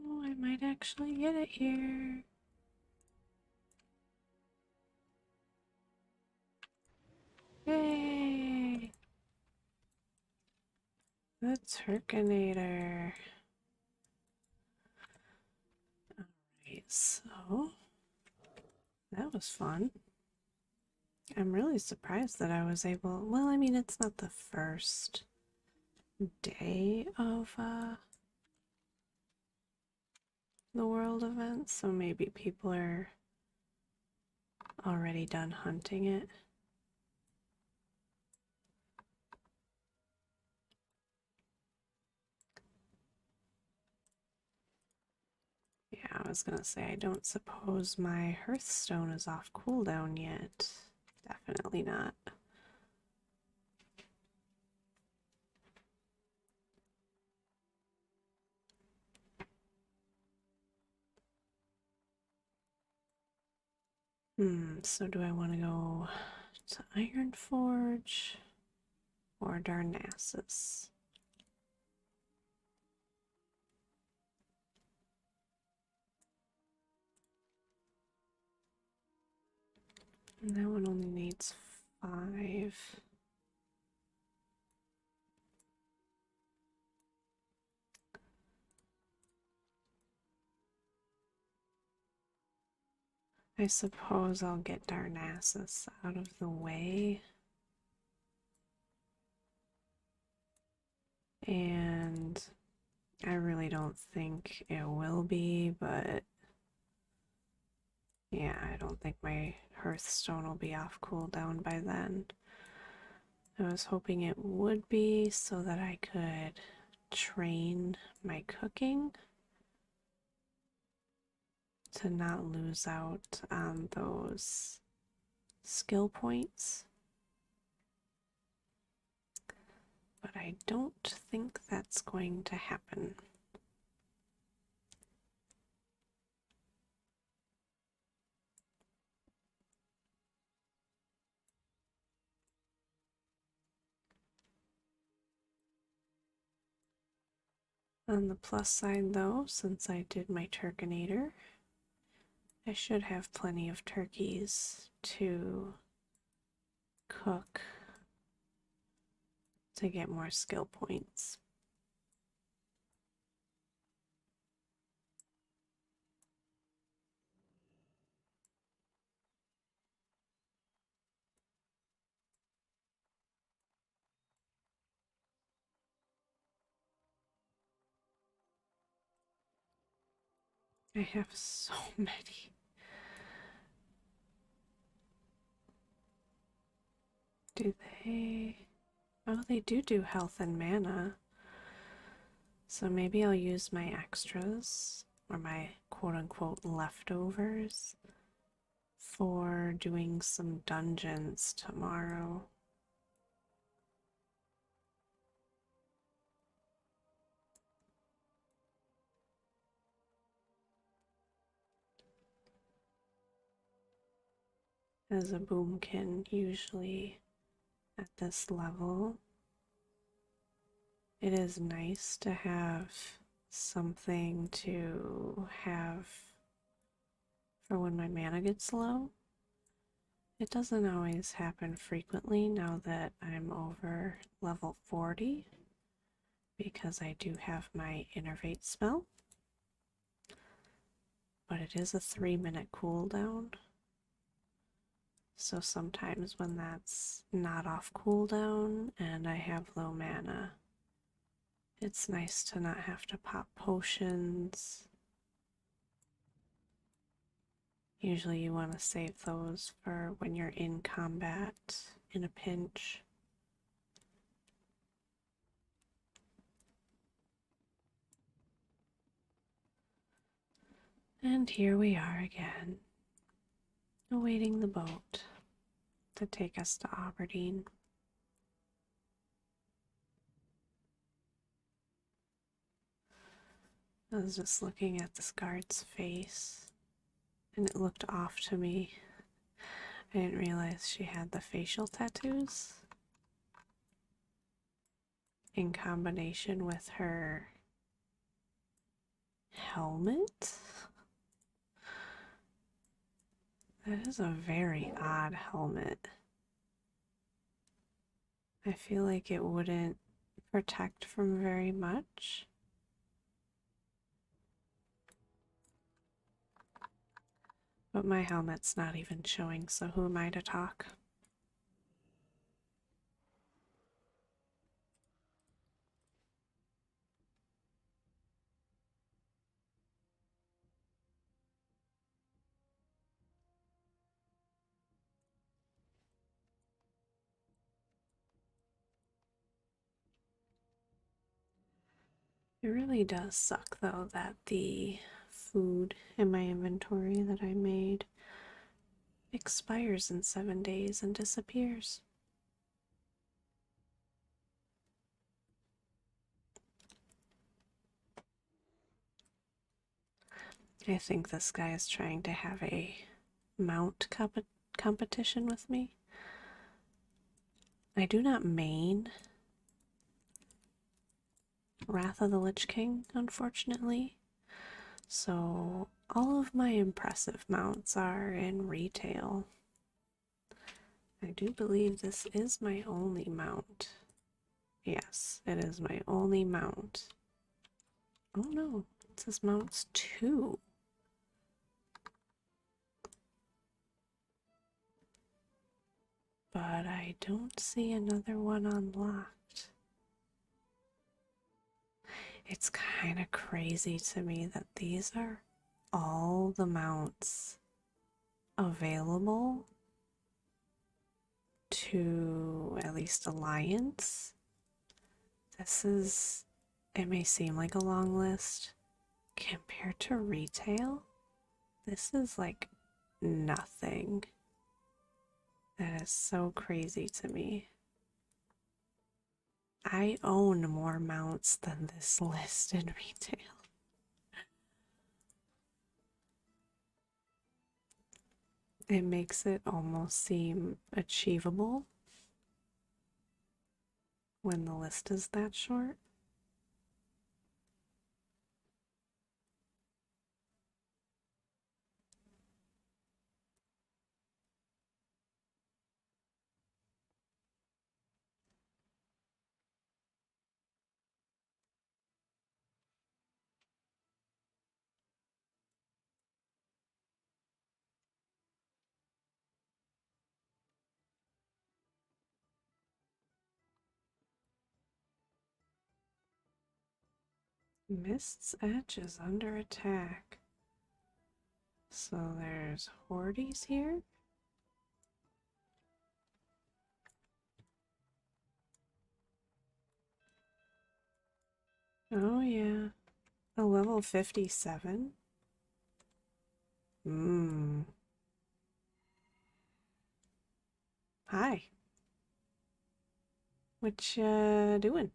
Oh, I might actually get it here. Yay! The Turkinator. Alright, so that was fun. I'm really surprised that I was able. Well, I mean, it's not the first day of the world event, so maybe people are already done hunting it. Yeah, I was gonna say, I don't suppose my Hearthstone is off cooldown yet. Definitely not. So do I want to go to Ironforge or Darnassus? And that one only needs 5. I suppose I'll get Darnassus out of the way. And I really don't think it will be, but yeah, I don't think my Hearthstone will be off cooldown by then. I was hoping it would be so that I could train my cooking to not lose out on those skill points. But I don't think that's going to happen. On the plus side though, since I did my Turkinator, I should have plenty of turkeys to cook to get more skill points. I have so many. Do they? Oh, they do health and mana. So maybe I'll use my extras, or my quote-unquote leftovers, for doing some dungeons tomorrow. As a boomkin, usually at this level, it is nice to have something to have for when my mana gets low. It doesn't always happen frequently now that I'm over level 40, because I do have my Innervate spell, but it is a 3-minute cooldown. So sometimes when that's not off cooldown and I have low mana, it's nice to not have to pop potions. Usually you want to save those for when you're in combat in a pinch. And here we are again, awaiting the boat to take us to Aberdeen. I was just looking at this guard's face, and it looked off to me. I didn't realize she had the facial tattoos in combination with her helmet. That is a very odd helmet. I feel like it wouldn't protect from very much. But my helmet's not even showing, so who am I to talk? It really does suck, though, that the food in my inventory that I made expires in 7 days and disappears. I think this guy is trying to have a mount competition with me. I do not main Wrath of the Lich King, unfortunately. So all of my impressive mounts are in retail. I do believe this is my only mount. Yes, it is my only mount. Oh no, it says mounts 2. But I don't see another one unlocked. It's kind of crazy to me that these are all the mounts available to at least Alliance. It may seem like a long list. Compared to retail, this is like nothing. That is so crazy to me. I own more mounts than this list in retail. It makes it almost seem achievable when the list is that short. Mist's Edge is under attack. So there's hordes here. Oh yeah. A level 57? Mmm. Hi. What you doing?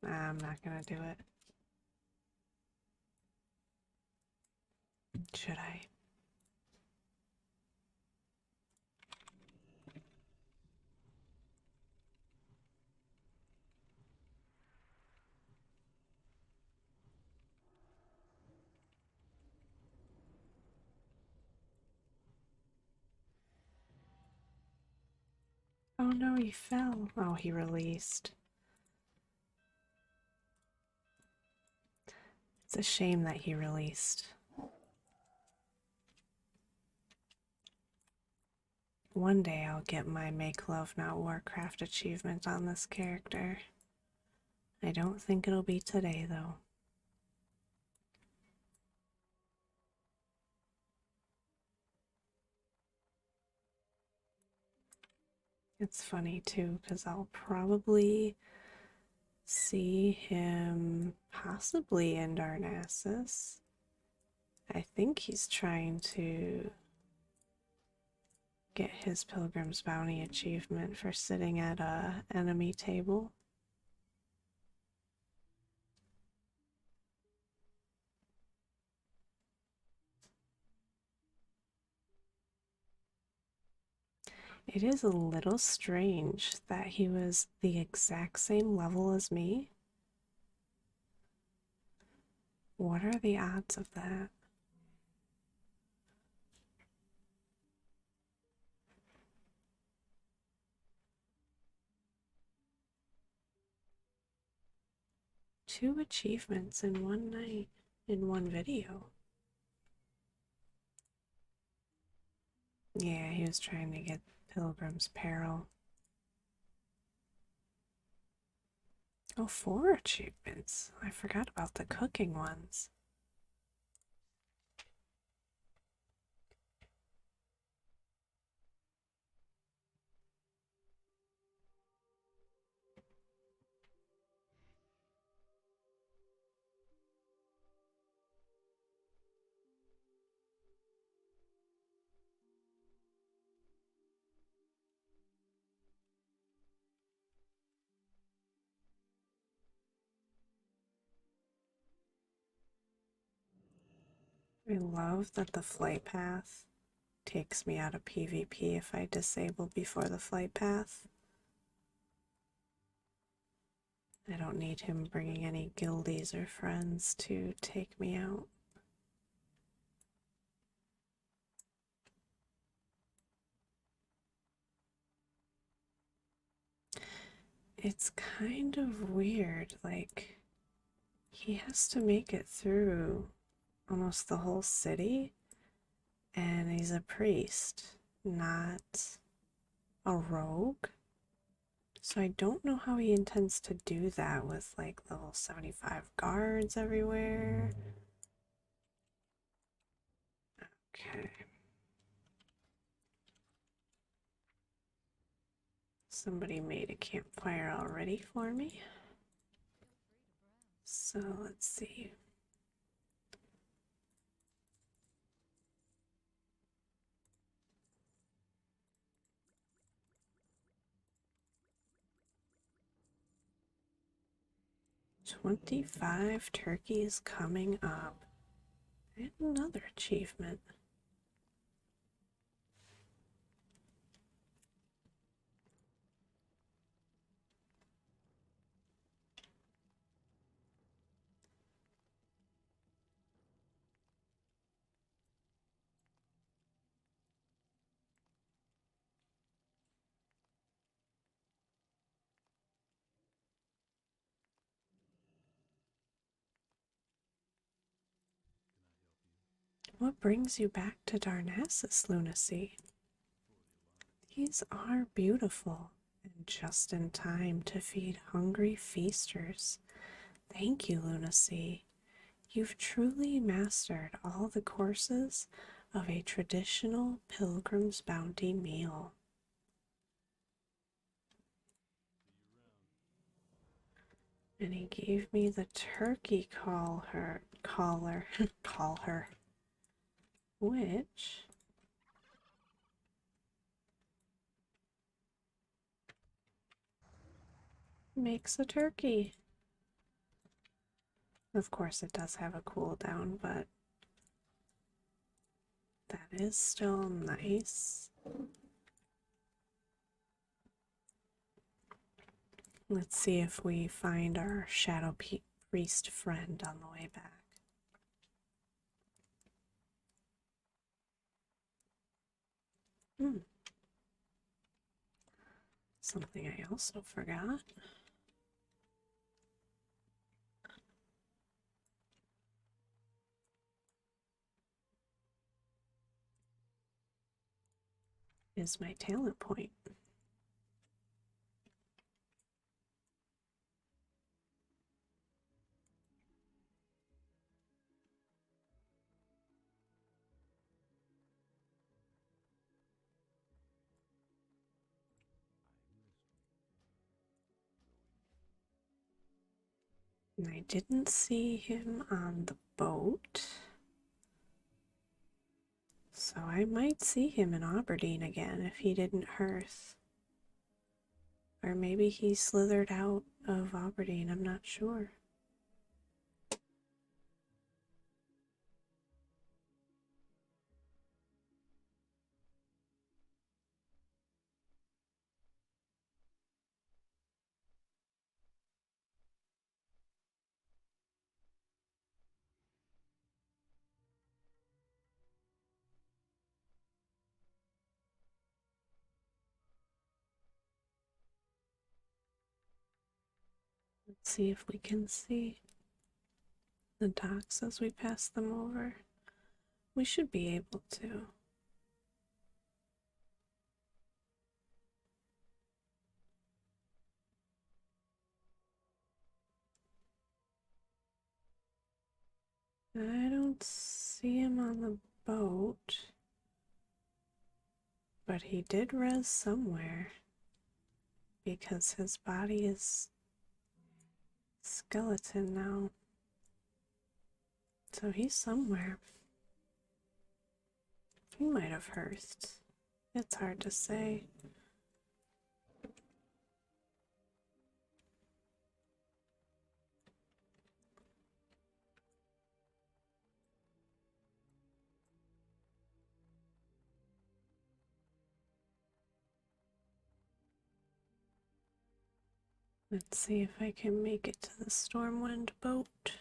I'm not gonna do it. Should I? Oh no, he fell. Oh, he released. It's a shame that he released. One day I'll get my Make Love Not Warcraft achievement on this character. I don't think it'll be today, though. It's funny, too, because I'll probably see him possibly in Darnassus. I think he's trying to get his Pilgrim's Bounty achievement for sitting at a enemy table. It is a little strange that he was the exact same level as me. What are the odds of that? Two achievements in one night, in one video. Yeah, he was trying to get Pilgrim's Peril. Oh, 4 achievements. I forgot about the cooking ones. I love that the flight path takes me out of PvP if I disable before the flight path. I don't need him bringing any guildies or friends to take me out. It's kind of weird, like, he has to make it through almost the whole city, and he's a priest, not a rogue. So I don't know how he intends to do that with like level 75 guards everywhere. Okay. Somebody made a campfire already for me. So let's see. "25 turkeys coming up." And another achievement. What brings you back to Darnassus, Lunacy? These are beautiful and just in time to feed hungry feasters. Thank you, Lunacy. You've truly mastered all the courses of a traditional Pilgrim's Bounty meal. And he gave me the turkey collar, which makes a turkey. Of course, it does have a cooldown, but that is still nice. Let's see if we find our Shadow Priest friend on the way back. Something I also forgot is my talent point. And I didn't see him on the boat. So I might see him in Aberdeen again if he didn't hearth. Or maybe he slithered out of Aberdeen, I'm not sure. Let's see if we can see the docks as we pass them over. We should be able to. I don't see him on the boat, but he did res somewhere because his body is skeleton now. So he's somewhere. He might have hearthed. It's hard to say. Let's see if I can make it to the Stormwind boat.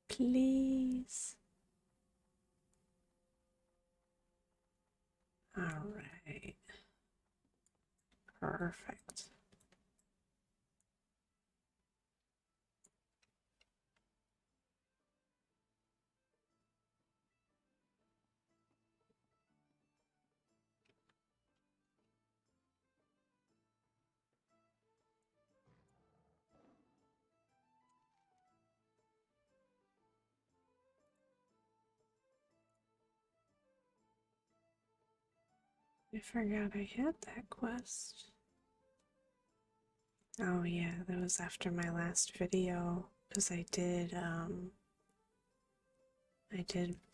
Please. Alright. Perfect. I forgot I had that quest. Oh yeah, that was after my last video, because I did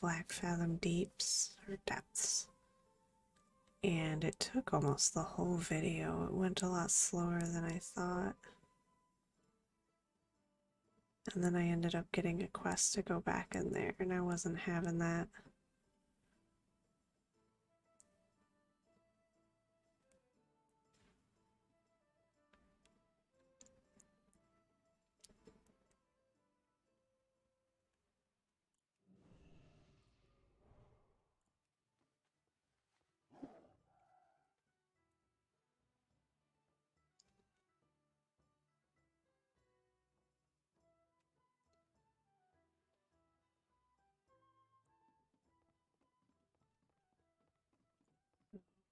Black Fathom Deeps, or Depths, and it took almost the whole video. It went a lot slower than I thought. And then I ended up getting a quest to go back in there, and I wasn't having that.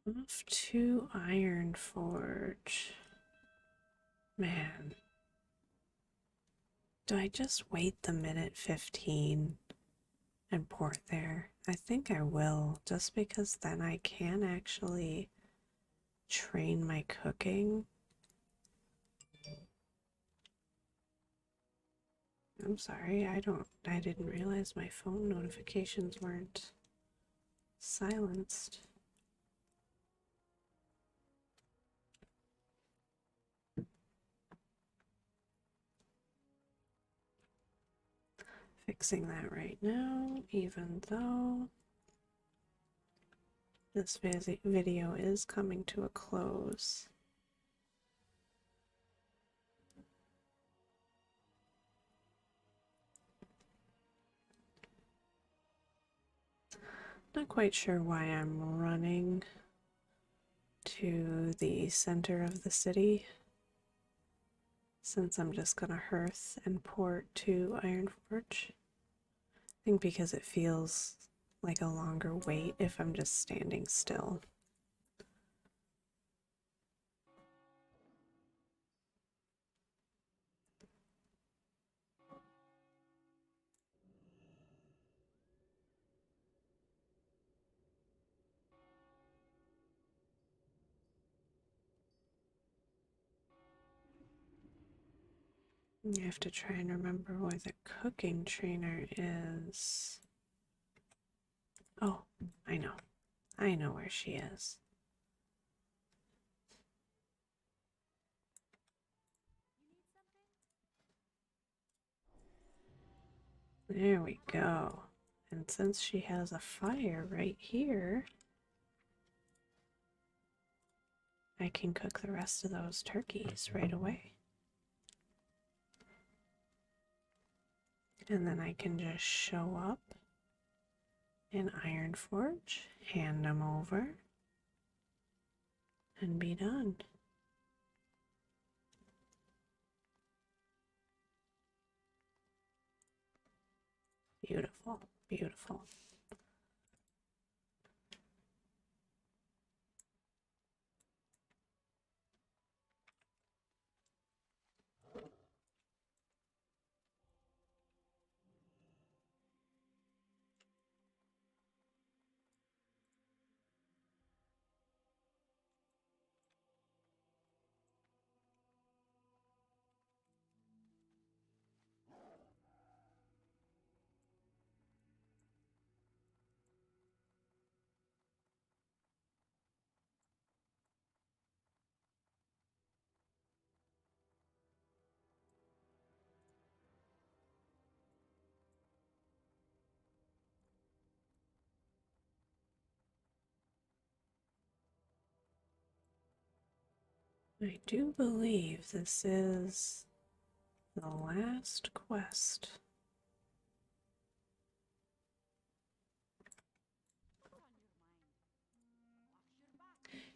Off to Ironforge. Man. Do I just wait the minute 15 and port there? I think I will, just because then I can actually train my cooking. I'm sorry, I didn't realize my phone notifications weren't silenced. Fixing that right now, even though this video is coming to a close. Not quite sure why I'm running to the center of the city, since I'm just gonna hearth and port to Ironforge. I think because it feels like a longer wait if I'm just standing still. I have to try and remember where the cooking trainer is. Oh, I know. I know where she is. There we go. And since she has a fire right here, I can cook the rest of those turkeys right away. And then I can just show up in Ironforge, hand them over, and be done. Beautiful, beautiful. I do believe this is the last quest.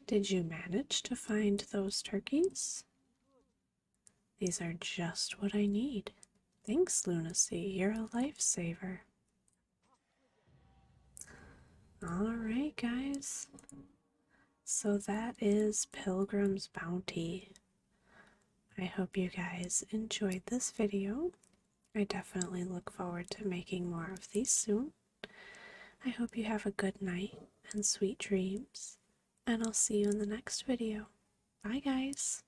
Did you manage to find those turkeys? These are just what I need. Thanks, Lunacy. You're a lifesaver. Alright, guys. So that is Pilgrim's Bounty. I hope you guys enjoyed this video. I definitely look forward to making more of these soon. I hope you have a good night and sweet dreams, and I'll see you in the next video. Bye, guys.